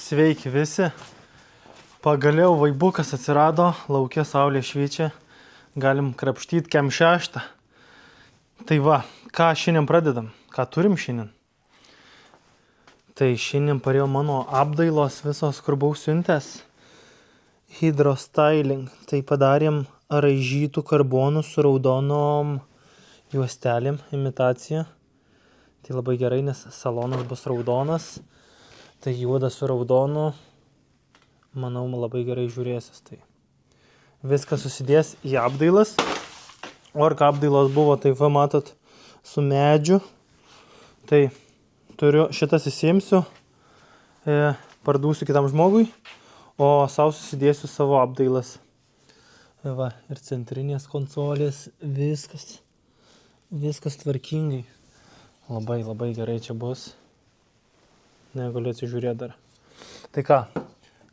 Sveiki visi. Pagaliau vaibukas atsirado, lauke saulė šviečia, galim krapštyti kem 6. Tai va, ką šiandien pradedam, ką turim šiandien? Tai šiandien parėjo mano apdailos visos, kur buvau siuntęs. Hydrostyling. Tai padarėm raižytų karbonų su raudonom juostelėm, imitacija. Tai labai gerai, nes salonas bus raudonas. Tai juodas su raudonu, manau, labai gerai žiūrėsis. Tai viskas susidės į apdailas. O ar ką apdailos buvo, tai va matot, su medžiu. Tai turiu šitas įsiimsiu, parduosiu kitam žmogui, o savo susidėsiu savo apdailas. Va, ir centrinės konsolės, viskas tvarkingai. Labai gerai čia bus. Negaliu atsižiūrėti dar. Tai ką,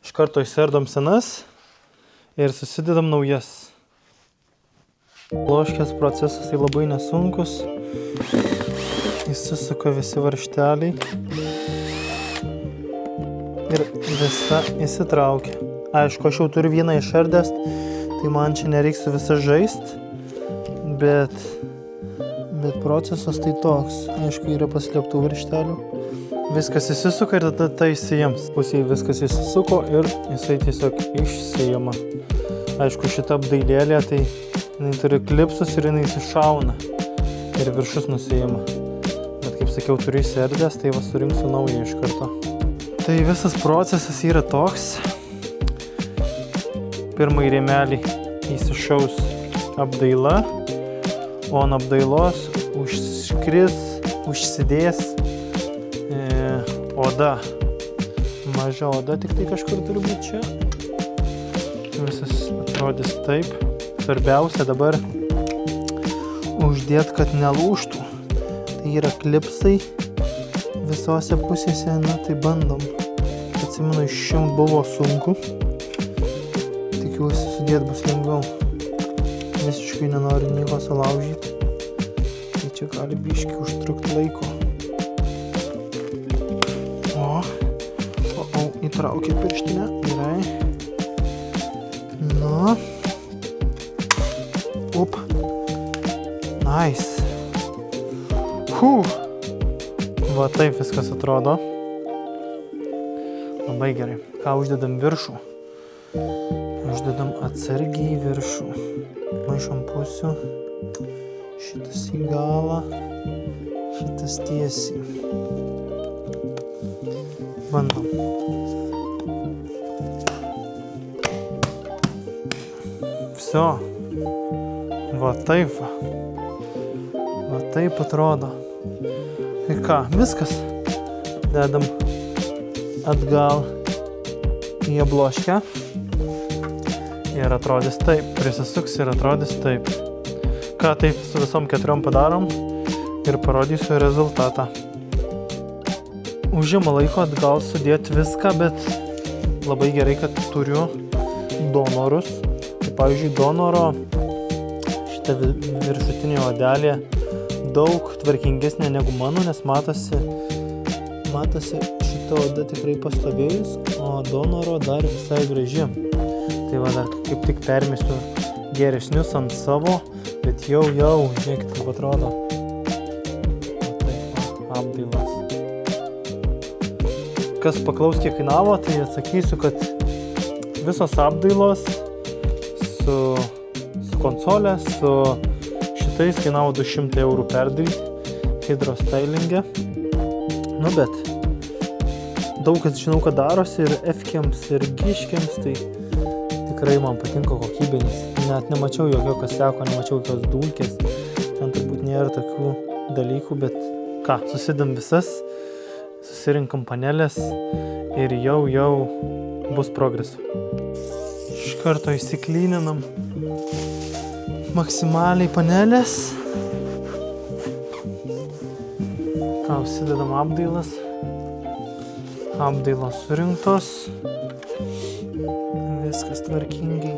iš karto įsiardom senas ir susidedam naujas. Bloškės procesas tai labai nesunkus. Įsisuka visi varžteliai. Ir visa įsitraukia. Aišku, aš jau turiu vieną išardęs, tai man čia nereiks su visa žaist. Bet procesas tai toks. Aišku, yra paslėptų varžtelių. Viskas įsisuka ir tada tai įsijims. Pusėje viskas įsisuko ir jisai tiesiog išsijama. Aišku, šita apdailėlė, tai jinai turi klipsus ir jinai įsišauna. Ir viršus nusijama. Bet kaip sakiau, turiu įsiardęs, tai va surinksiu naują iš karto. Tai visas procesas yra toks. Pirmąjį rėmelį įsišaus apdaila, o ant apdailos užsidės oda. Maža oda, tik tai kažkur turi būti čia. Visas atrodys taip. Svarbiausia dabar uždėt, kad nelūžtų. Tai yra klipsai visose pusėse, na tai bandom. Atsimenu, išimt buvo sunku. Tikiuosi sudėt bus lengviau. Visiškai nenoriu nieko sulaužyti. Tai čia gali biškį užtrukti laiko. Įtraukė pirštinę. Gerai. Nu. Up. Nice. Va taip viskas atrodo. Labai gerai. Ką uždedam viršų? Uždedam atsargiai viršų. Maišom pusių. Šitas į galą. Šitas tiesiai. Bandom. Viso. Va taip va. Va taip atrodo. Ir ką, viskas. Dedam atgal į bloškę. Ir atrodys taip. Prisisuks ir atrodys taip. Ką taip su visom 4 padarom. Ir parodysiu rezultatą. Užima laiko atgal sudėti viską, bet labai gerai, kad turiu donorus. Tai pavyzdžiui, donoro šitą viršutinė odelė daug tvarkingesnė negu mano, nes matosi šita oda tikrai pastovėjus, o donoro dar visai graži. Tai va dar kaip tik permesiu geresnius ant savo, bet jau, žiūrėkit, kaip atrodo. Apdailas. Kas paklaus, kiek kainavo, tai atsakysiu, kad visos apdailos su konsolė, su šitais kainavo 200 eurų perdaryti hydrostylingę. Nu, bet daug kas žinau, kad darosi ir F-kiams, ir G-škiams, tai tikrai man patinka kokybė, nes net nemačiau jokio kaseko, nemačiau jokios dulkės. Ten turbūt nėra tokių dalykų, bet ką, susidam visas, susirinkam panelės ir jau bus progresų. Iš karto įsiklyninam maksimaliai panelės. Ką, užsidedam apdailas. Apdailos surinktos. Viskas tvarkingai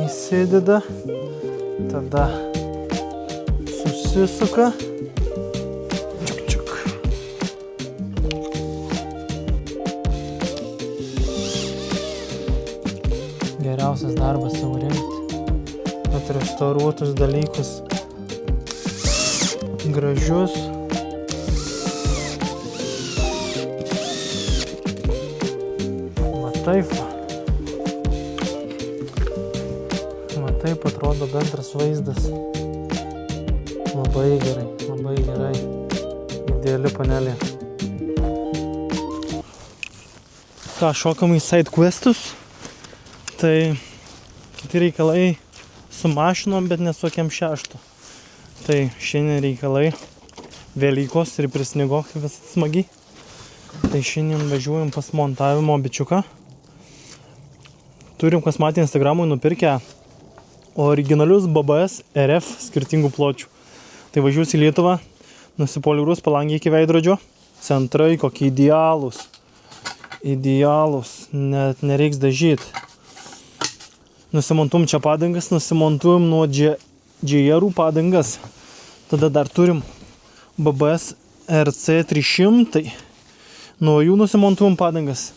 įsideda. Tada susisuka. Geriausias darbas savo rinkti, atrestauruotus dalykus, gražius. Va taip atrodo bendras vaizdas. Labai gerai. Ideali panelė. Ką, šokam į side questus. Tai kiti reikalai su mašinom, bet nesuokėm 6. Tai šiandien reikalai Velykos ir prisnigo vis smagiai. Tai šiandien važiuojam pas montavimo bičiuką. Turim, kas matė Instagramui, nupirkę originalius BBS RF skirtingų pločių. Tai važiuosiu į Lietuvą, nusipoliruos palangį iki veidrodžio. Centrai kokie idealūs, net nereiks dažyti. Nusimontuojam čia padangas, nusimontuojam nuo GR padangas. Tada dar turim BBS RC 300. Nuo jų nusimontuojam padangas.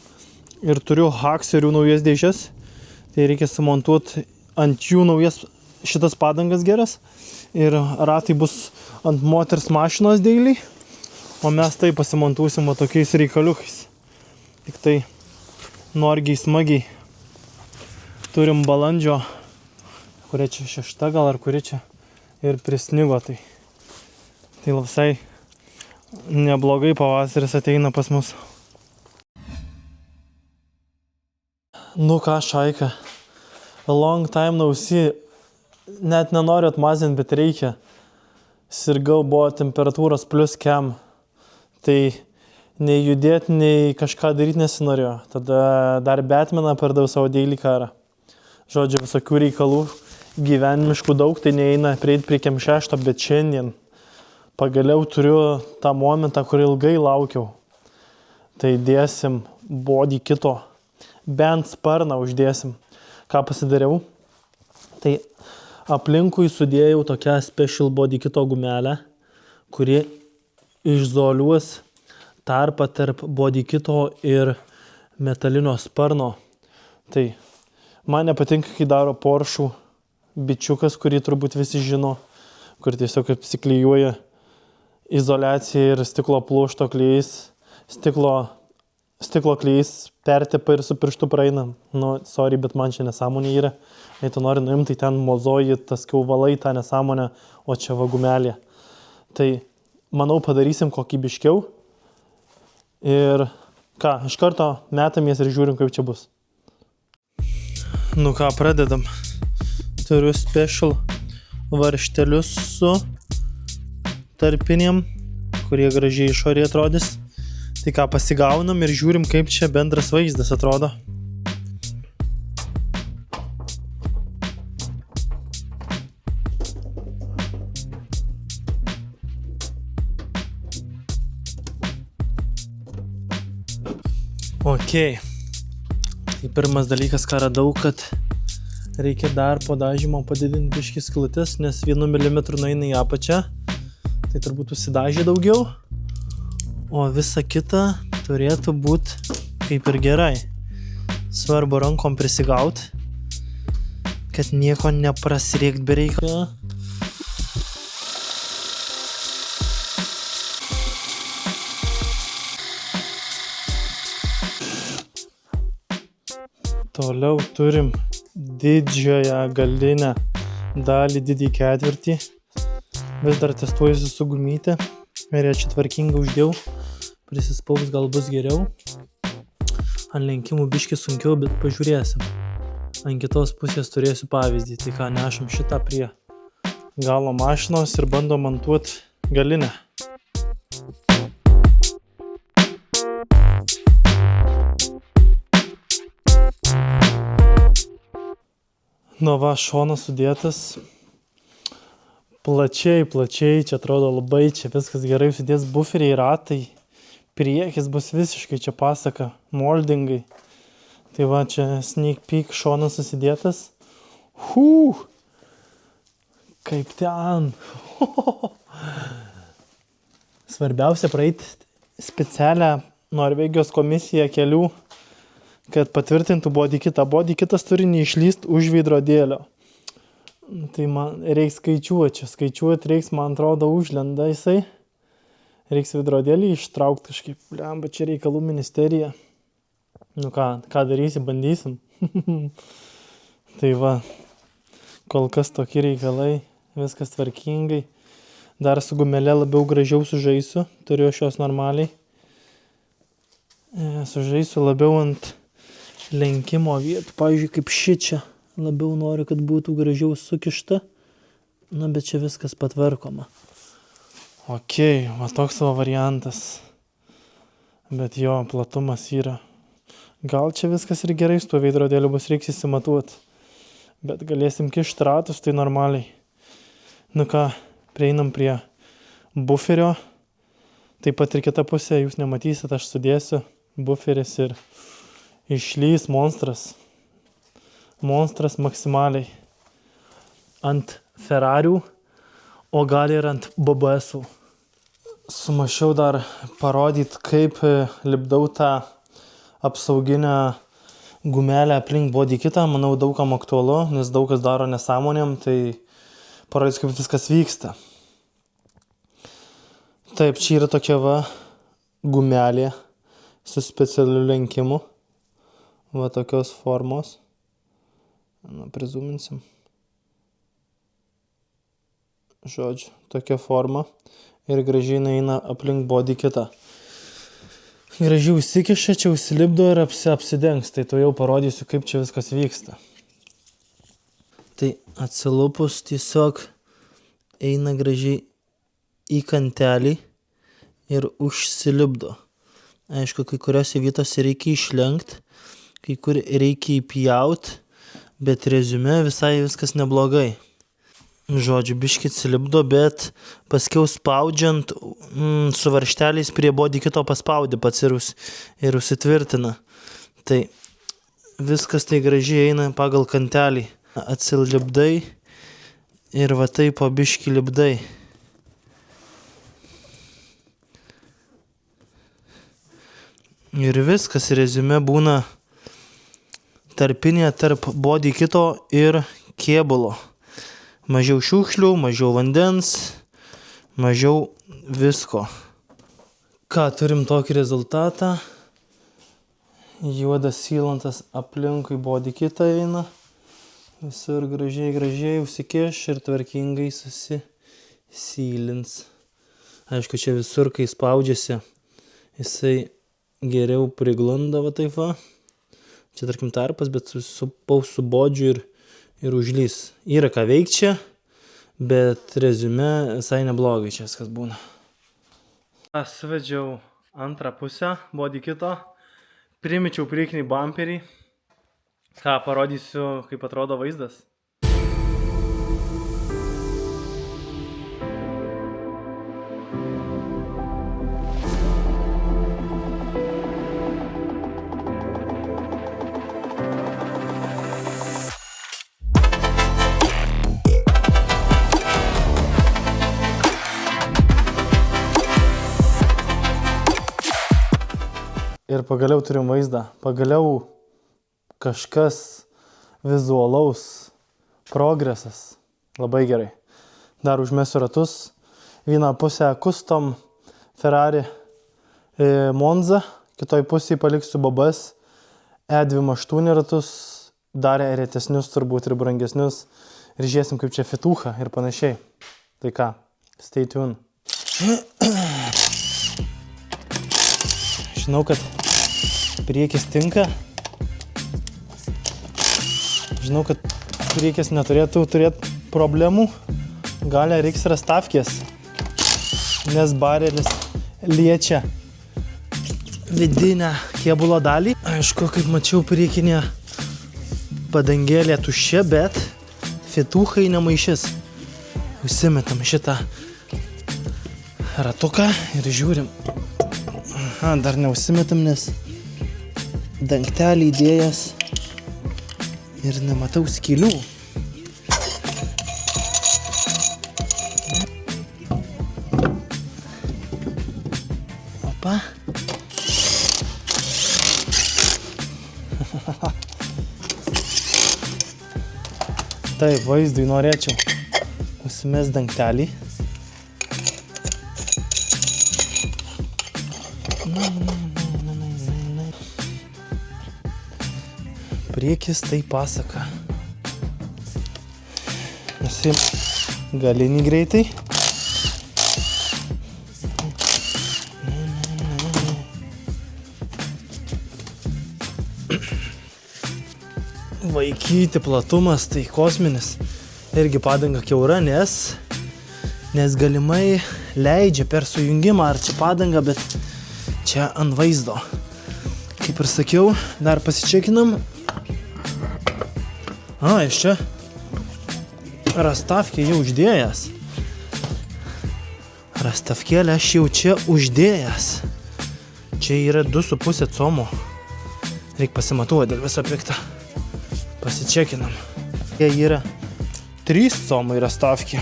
Ir turiu Haxerių naujas dėžes. Tai reikia sumontuoti ant jų naujas šitas padangas geras. Ir ratai bus ant moters mašinos dailiai. O mes tai pasimontuosim va tokiais reikaliukais. Tik tai norgiai smagiai. Turim balandžio, kuria čia 6 gal ar kuri čia. Ir prisnigo tai. Tai visai neblogai pavasaris ateina pas mus. Nu ką, šaika. Long time no see. Net nenoriu atmazinti, bet reikia. Sirgau, buvo temperatūros plus kem. Tai nei judėti, nei kažką daryti nesinorėjo. Tada dar Batmaną pardavau savo daily karą. Žodžiu, visokių reikalų gyvenimiškų daug, tai neeina prieiti prie kem 6, bet šiandien pagaliau turiu tą momentą, kur ilgai laukiau. Tai dėsim body kito. Bent sparną uždėsim. Ką pasidariau? Tai aplinkui sudėjau tokią special body kito gumelę, kuri išizoliuos tarpą tarp body kito ir metalinio sparno. Tai man nepatinka, kai daro Porsche bičiukas, kurį turbūt visi žino, kur tiesiog apsiklijuoja izoliacija ir stiklo pluošto klijais, stiklo klijais pertepa ir su pirštu praeina. Nu, sorry, bet man čia nesąmonė yra. Jei tu nori nuimti, tai ten mozoji, tas valai tą nesąmonę, o čia va gumelė. Tai, manau, padarysim kokybiškiau. Ir ką, iš karto metamės ir žiūrim, kaip čia bus. Nu ką, pradedam. Turiu special varžtelius su tarpinėm, kurie gražiai išorėje atrodys. Tai ką, pasigaunam ir žiūrim, kaip čia bendras vaizdas atrodo. Ok. Tai pirmas dalykas, ką radau, kad reikia dar po dažymo padidinti biškį skylutes, nes 1 mm nueina į apačią. Tai turbūt užsidažė daugiau. O visa kita turėtų būti kaip ir gerai. Svarbu rankom prisigaut, kad nieko neprasirėkt be reikalo. Toliau turim didžiąją galinę dalį, didį ketvirtį. Vis dar testuojusi su gumytė. Ir ją čia tvarkingai uždėjau. Prisispauks gal bus geriau. Ant lenkimų biškį sunkiau, bet pažiūrėsim. Ant kitos pusės turėsiu pavyzdį. Tai ką, nešam šitą prie galo mašinos ir bandom montuoti galinę. Nu va, šonas sudėtas. Plačiai, čia atrodo labai, čia viskas gerai sudės, buferiai, ratai. Priekis bus visiškai čia pasaka, moldingai. Tai va, čia sneak peek šonas susidėtas. Kaip ten. Svarbiausia praeiti specialią Norvegijos komisiją kelių kad patvirtintų body kitą. Body kitas turi neišlyst už veidrodėlio. Tai man reiks skaičiuoti. Skaičiuoti reiks, man atrodo, užlenda jisai. Reiks veidrodėlį ištraukti kažkaip. Blemba, čia reikalų ministerija. Nu ką darysi, bandysim. Tai va, kol kas tokie reikalai, viskas tvarkingai. Dar su gumelė labiau gražiau sužaisiu. Turiu šios normaliai. Sužaisiu labiau ant lenkimo vietų. Pavyzdžiui, kaip šičia. Labiau noriu, kad būtų gražiau sukišta. Na, bet čia viskas patvarkoma. Ok, va toks va variantas. Bet jo, platumas yra. Gal čia viskas ir gerai su tuo veidrodėliu bus, reiks įsimatuoti. Bet galėsim kišti ratus, tai normaliai. Nu ką, prieinam prie buferio. Taip pat ir kita pusė, jūs nematysit, aš sudėsiu buferis ir išlys monstras. Monstras maksimaliai. Ant Ferrarių, o gal ir ant BBS-ų. Sumašiau dar parodyti, kaip lipdau tą apsauginę gumelę aplink body kitą. Manau, daugam aktualu, nes daug kas daro nesąmonėm, tai parodys, kaip viskas vyksta. Taip, čia yra tokia va gumelė su specialiu lenkimu. Va tokios formos. Na, prizuminsim. Žodžiu, tokia forma. Ir gražiai eina aplink body kitą. Gražiai užsikiša, čia užsilipdo ir apsidengs. Tai to jau parodysiu, kaip čia viskas vyksta. Tai atsilupus tiesiog eina gražiai į kantelį ir užsilipdo. Aišku, kai kuriuose vietose reikia išlenkti, kai kur reikia įpjaut, bet reziume visai viskas neblogai. Žodžiu, biškį atsilipdo, bet paskiau spaudžiant su varžteliais prie body kito paspaudė pats ir užsitvirtina. Tai viskas tai gražiai eina pagal kantelį. Atsilipdai ir va taip po biškį lipdai. Ir viskas reziume būna tarpinė tarp body kito ir kėbulo. Mažiau šiukšlių, mažiau vandens, mažiau visko. Ką, turim tokį rezultatą. Juodas sylantas aplinkui body kitą eina. Visur gražiai užsikeš ir tvarkingai susisylins. Aišku, čia visur, kai spaudžiasi, jisai geriau priglunda va taip va. Čia tarkim tarpas, bet supaus su bodžiu ir užlys. Yra ką veikti čia, bet reziume visai neblogai čia viskas būna. Suvedžiau antrą pusę body kito, primečiau priekinį bumperį. Ką, parodysiu, kaip atrodo vaizdas. Ir pagaliau turim vaizdą. Pagaliau kažkas vizualaus. Progresas. Labai gerai. Dar užmesiu ratus. Vieną pusę custom Ferrari Monza. Kitoj pusėje paliksiu BBS E28 ratus. Dar retesnius turbūt ir brangesnius. Ir žiūrėsim, kaip čia fitucha ir panašiai. Tai ką? Stay tuned. Žinau, kad priekis tinka. Žinau, kad priekis neturėtų turėti problemų. Gal reiks rastavkės, nes barelis liečia vidinę kėbulo dalį. Aišku, kaip mačiau, priekinė padangėlė tuščia, bet fituchai nemaišys. Užsimetam šitą ratuką ir žiūrim. Aha, dar neužsimetam, nes dangtelį įdėjęs ir nematau skylių. Opa. Taip, vaizdui norėčiau užsimest dangtelį. Priekis tai pasaka. Nusim galinį greitai. Vaikyti platumas tai kosminis. Irgi padanga kiaura, nes galimai leidžia per sujungimą ar čia padanga, bet čia ant vaizdo. Kaip ir sakiau, dar pasičekinam. Iš čia rastavkė jau uždėjęs. Rastavkėlę aš jau čia uždėjęs. Čia yra 2,5 como. Reik pasimatuoti dėl viso piktą. Pasičekinam. Jie yra 3 comai rastavkė.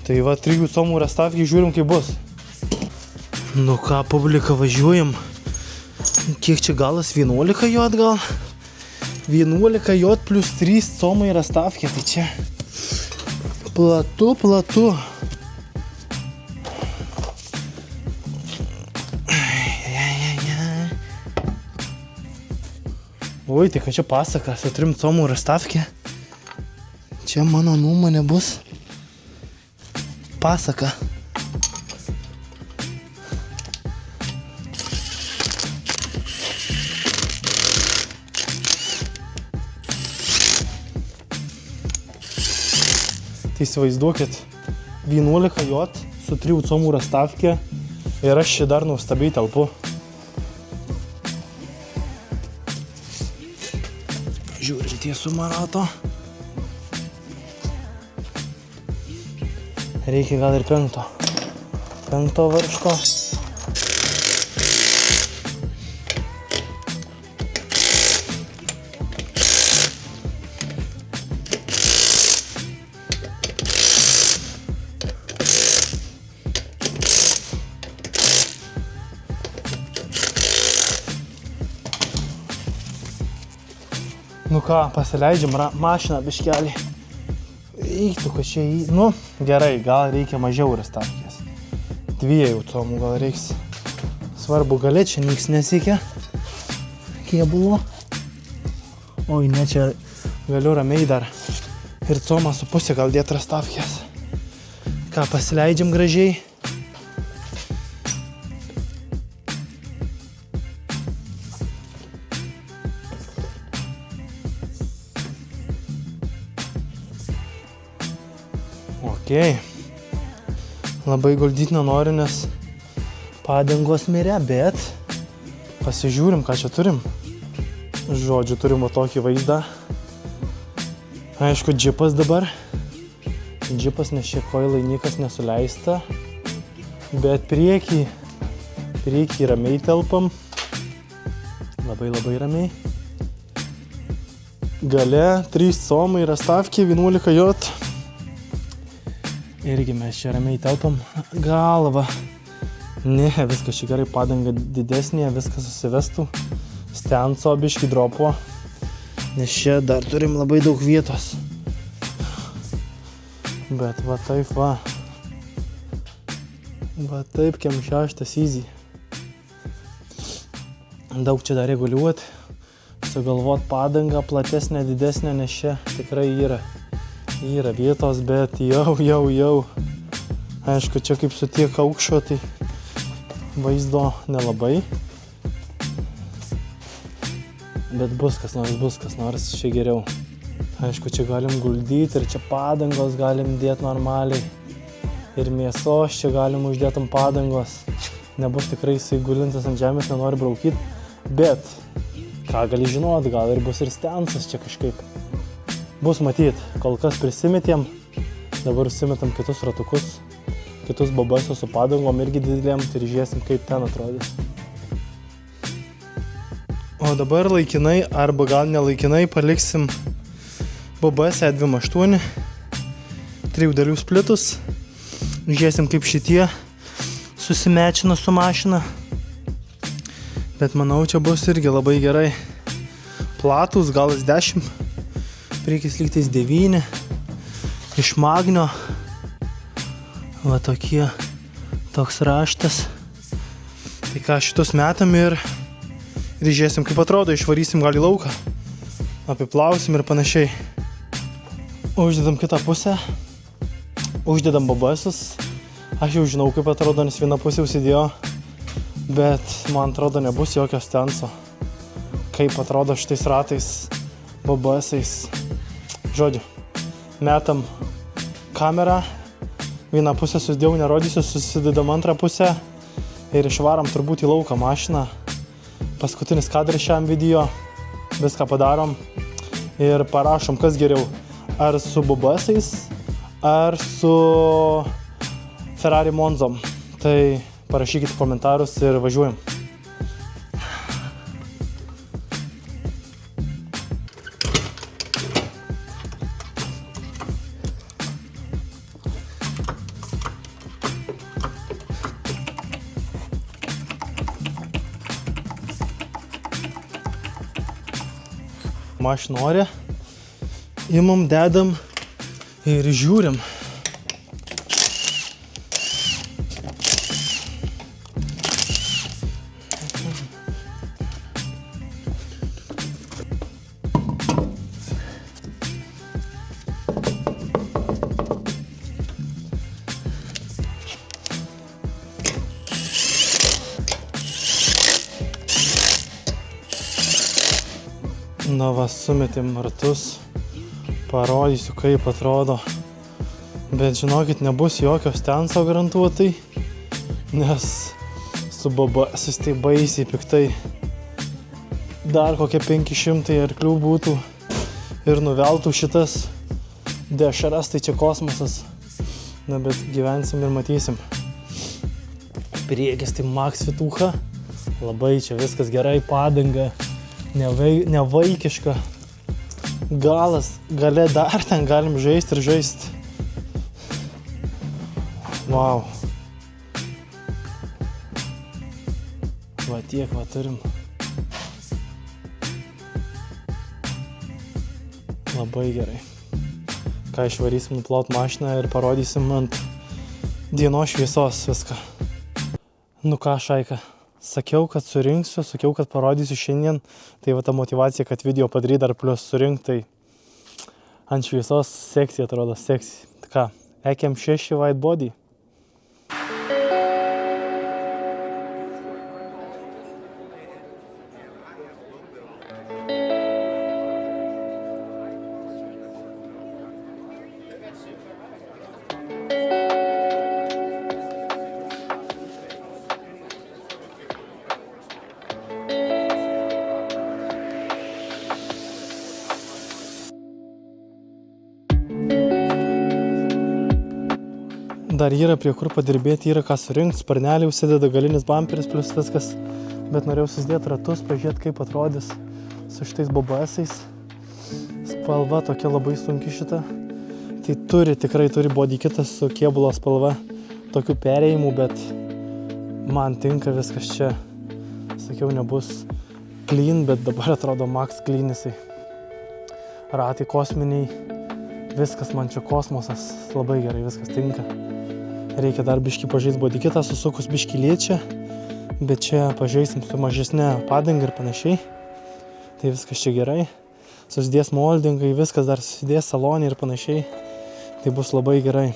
Tai va 3 comų rastavkė žiūrim kaip bus. Nu ką, publika, važiuojam. Kiek čia galas? 11 jot gal? 11 jot plus 3 comai rastavkė. Tai čia platu. Oi, tai kad čia pasaka su 3 comų rastavkė. Čia mano nuomonė bus pasaka. Tai įsivaizduokit, 11 jot su 3 comų rastavkė ir aš čia dar nuostabiai telpu. Žiūrim tiesumą rato. Reikia gal ir 5 varžko. Nu ką, pasileidžiam mašiną biškelį. Eiktų, kad čia Nu, gerai, gal reikia mažiau rastavkės. 2 comų gal reiks. Svarbu, gale čia niks nesiekia. Kėbulo. Oi, ne, čia galiu ramiai dar ir 1,5 comą gal dėt rastavkės. Ką, pasileidžiam gražiai. Okay. Labai guldyti nenoriu, nes padangos mirė, bet pasižiūrim, ką čia turim. Žodžiu, turim tokį vaizdą. Aišku, džipas dabar. Džipas, nes čia koilai niekas nesuleista. Bet priekį ramiai telpam. Labai ramiai. Gale 3 comai rastavkė, 11 jot. Irgi mes čia ramiai telpam. Galva. Ne, viskas čia gerai, padanga didesnė, viskas susivestų. Stenco biškį dropo. Nes čia dar turim labai daug vietos. Bet va taip va. Va taip, kem 6 easy. Daug čia dar reguliuoti. Sugalvot padangą platesnę, didesnę, nes čia tikrai yra. Yra vietos, bet jau. Aišku, čia kaip su tiek aukščio, tai vaizdo nelabai. Bet bus kas nors čia geriau. Aišku, čia galim guldyti ir čia padangos galim dėti normaliai. Ir mėsos čia galim uždėti ant padangos. Nebus tikrai jisai gulintas ant žemės, nenori braukyti. Bet, ką gali žinoti, gal ir bus ir stensas čia kažkaip. Bus matyt, kol kas prisimetėm, dabar užsimetam kitus ratukus, kitus bobasus su padangom irgi didelėm ir žiūrėsim, kaip ten atrodys. O dabar laikinai arba gal nelaikinai paliksim BBS E28 3 dalių splitus. Žiūrėsim, kaip šitie susimečina su mašina. Bet manau, čia bus irgi labai gerai. Platus, gal 10 priekis lygtais 9, iš magnio, va toks raštas. Tai ką, šitus metam ir žiūrėsim, kaip atrodo, išvarysim gal į lauką, apiplausim ir panašiai. Uždedam kitą pusę, uždedam BBS-us. Aš jau žinau, kaip atrodo, nes viena pusė užsidėjo, bet man atrodo nebus jokio stenso, kaip atrodo šitais ratais, BBS-ais. Žodžiu, metam kamerą, vieną pusę susidėjau, nerodysiu, susidedam antrą pusę ir išvaram turbūt į lauką mašiną. Paskutinis kadras šiam video, viską padarom ir parašom, kas geriau, ar su BBS-ais, ar su Ferrari Monzom. Tai parašykite komentarus ir važiuojam. Mašiną ore, imam, dedam ir žiūrim. Na va, sumetėm ratus, parodysiu, kaip atrodo, bet žinokit, nebus jokio stenso garantuotai, nes su BBS-ais tai baisiai piktai. Dar kokie 500 arklių būtų ir nuveltų šitas dešras, tai čia kosmosas. Na, bet gyvensim ir matysim. Priekis tai Max Fitucha, labai čia viskas gerai, padanga. Nevaikiška. Galas, gale dar ten galim žaisti ir žaisti. Wow. Va tiek va turim. Labai gerai. Ką išvarysim nuplaut mašiną ir parodysim ant dienos šviesos viską. Nu ką, šaika. Sakiau, kad surinksiu, sakiau, kad parodysiu šiandien. Tai va ta motivacija, kad video padaryti dar plus surinkti, tai ant šviesos seksy atrodo, seksy. Tai ką, EM6 White Body. Dar yra prie kur padirbėti, yra ką surinkti, sparnelį užsideda, galinis bamperis plus viskas, bet norėjau susidėti ratus, pažiūrėti, kaip atrodys su šitais BBS-ais. Spalva tokia labai sunki šita. Tai tikrai turi body kitas su kėbulo spalva, tokių perėjimų, bet man tinka viskas čia. Sakiau, nebus clean, bet dabar atrodo max clean jisai. Ratai kosminiai, viskas man čia kosmosas, labai gerai, viskas tinka. Reikia dar biškį pažaisti body kitą, susukus biškį liečia, bet čia pažaisim su mažesne padanga ir panašiai. Tai viskas čia gerai. Susidės moldingai, viskas dar susidės salonė ir panašiai. Tai bus labai gerai.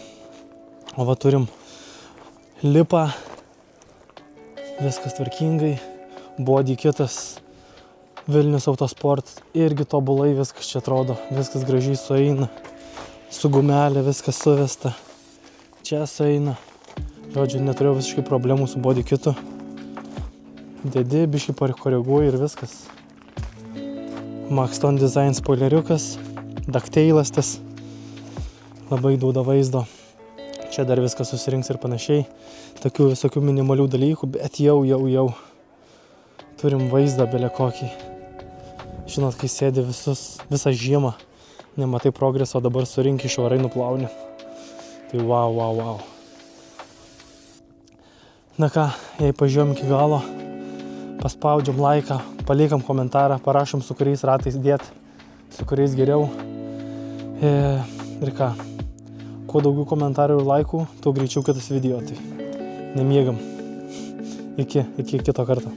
O va turim lipą, viskas tvarkingai, body kitas, Vilnius Autosport, irgi tobulai viskas čia atrodo, viskas gražiai sueina, su gumelė viskas suvesta. Čia sueina. Žodžiu, neturėjau visiškai problemų su body kitu. Dedi, biškai pakoreguoju ir viskas. Maxton Design spoileriukas, dakteilas tas. Labai duoda vaizdo. Čia dar viskas susirinks ir panašiai. Tokių visokių minimalių dalykų, bet jau turim vaizdą belė kokį. Žinot, kai sėdi visą žiemą, nematai progreso, dabar surinki švarai nuplauni. Tai wow. Na ką, jei pažiūrėjom iki galo, paspaudžiam laiką, paliekam komentarą, parašom su kuriais ratais dėt, su kuriais geriau. Ir ką, kuo daugiau komentarų ir laikų, tuo greičiau kitas video, tai nemiegam. Iki kito karto.